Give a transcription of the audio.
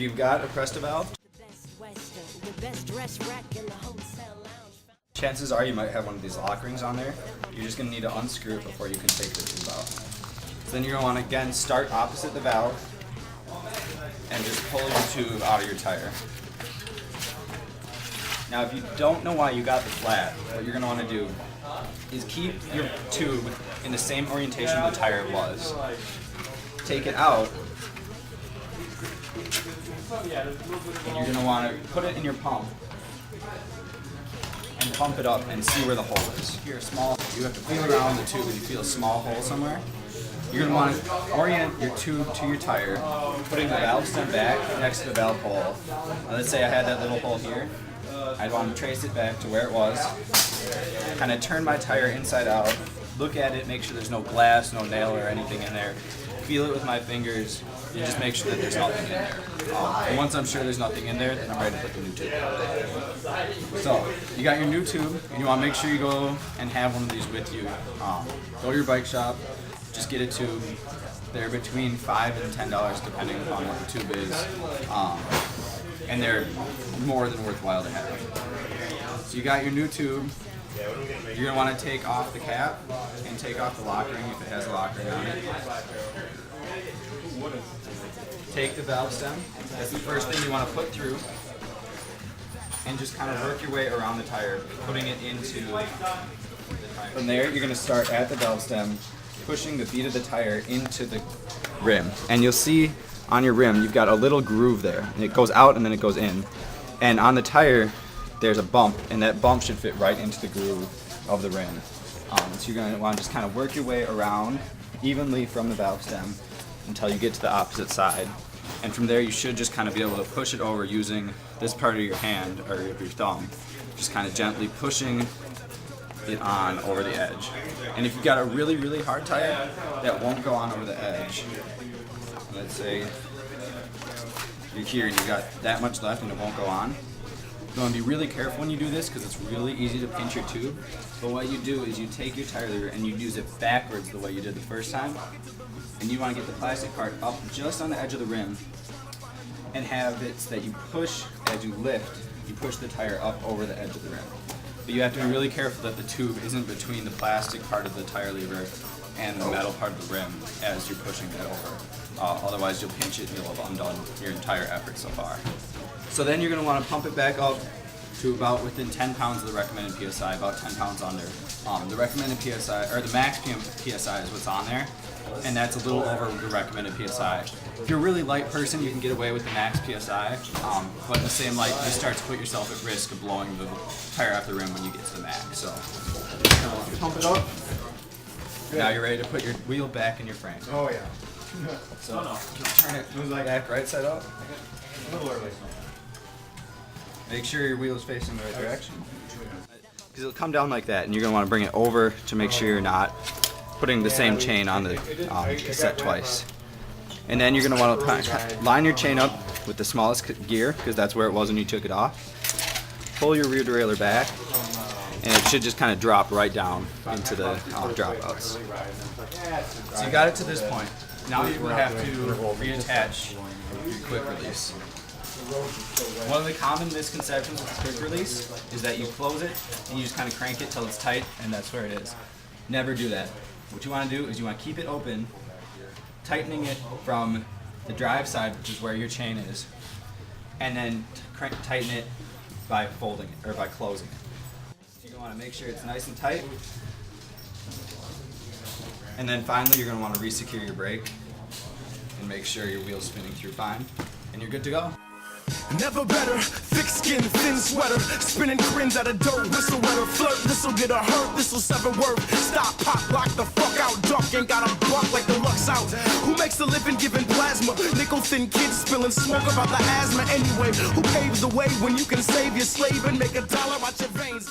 you've got a Presta valve, chances are you might have one of these lock rings on there. You're just going to need to unscrew it before you can take the tube out. So then you're going to want to again start opposite the valve and just pull your tube out of your tire. Now if you don't know why you got the flat, what you're going to want to do is keep your tube in the same orientation the tire was. Take it out, and you're going to want to put it in your pump and pump it up and see where the hole is. If you're small, you have to feel around the tube and you feel a small hole somewhere. You're going to want to orient your tube to your tire, putting the valve stem back next to the valve hole. Now, let's say I had that little hole here. I'd want to trace it back to where it was, kind of turn my tire inside out, look at it, make sure there's no glass, no nail or anything in there, feel it with my fingers, and just make sure that there's nothing in there. And once I'm sure there's nothing in there, then I'm ready to put the new tube in. So, you got your new tube, and you want to make sure you go and have one of these with you. Go to your bike shop, just get a tube. They're between $5 and $10 depending upon what the tube is. And they're more than worthwhile to have. So you got your new tube. You're going to want to take off the cap and take off the lock ring if it has a lock ring on it. Take the valve stem. That's the first thing you want to put through. And just kind of work your way around the tire, putting it into the tire. From there, you're going to start at the valve stem, pushing the bead of the tire into the rim. And you'll see on your rim, you've got a little groove there. And it goes out and then it goes in. And on the tire, there's a bump, and that bump should fit right into the groove of the rim. So you're going to want to just kind of work your way around evenly from the valve stem until you get to the opposite side. And from there, you should just kind of be able to push it over using this part of your hand, or your thumb. Just kind of gently pushing it on over the edge. And if you've got a really, really hard tire that won't go on over the edge, let's say you're here and you got that much left and it won't go on, you want to be really careful when you do this because it's really easy to pinch your tube. But what you do is you take your tire lever and you use it backwards the way you did the first time. And you want to get the plastic part up just on the edge of the rim and have it so that you push, as you lift, you push the tire up over the edge of the rim. But you have to be really careful that the tube isn't between the plastic part of the tire lever and the metal part of the rim as you're pushing that over. Otherwise you'll pinch it and you'll have undone your entire effort so far. So then you're going to want to pump it back up to about within 10 pounds of the recommended PSI, about 10 pounds under. The recommended PSI, or the max PSI is what's on there, and that's a little over the recommended PSI. If you're a really light person, you can get away with the max PSI, but in the same light, you start to put yourself at risk of blowing the tire off the rim when you get to the max. So pump it up. Now you're ready to put your wheel back in your frame. Oh yeah. So turn it back right side up. Make sure your wheel is facing the right direction. Because it'll come down like that, and you're going to want to bring it over to make sure you're not putting the same chain on the cassette twice. And then you're going to want to line your chain up with the smallest gear, because that's where it was when you took it off. Pull your rear derailleur back, and it should just kind of drop right down into the dropouts. So you got it to this point. Now you will have to reattach your quick release. One of the common misconceptions with the quick release is that you close it and you just kind of crank it till it's tight and that's where it is. Never do that. What you want to do is you want to keep it open, tightening it from the drive side, which is where your chain is, and then tighten it by folding it or by closing it. So you want to make sure it's nice and tight. And then finally you're going to want to re-secure your brake and make sure your wheel's spinning through fine, and you're good to go. Never better, thick skin, thin sweater, spinning grins at a dirt whistle wetter, flirt, this'll get her hurt, this'll sever worth, stop, pop, lock the fuck out, duck, ain't got a buck like the luck's out, who makes a living giving plasma, nickel thin kids spilling smoke about the asthma anyway, who paves the way when you can save your slave and make $1 out your veins.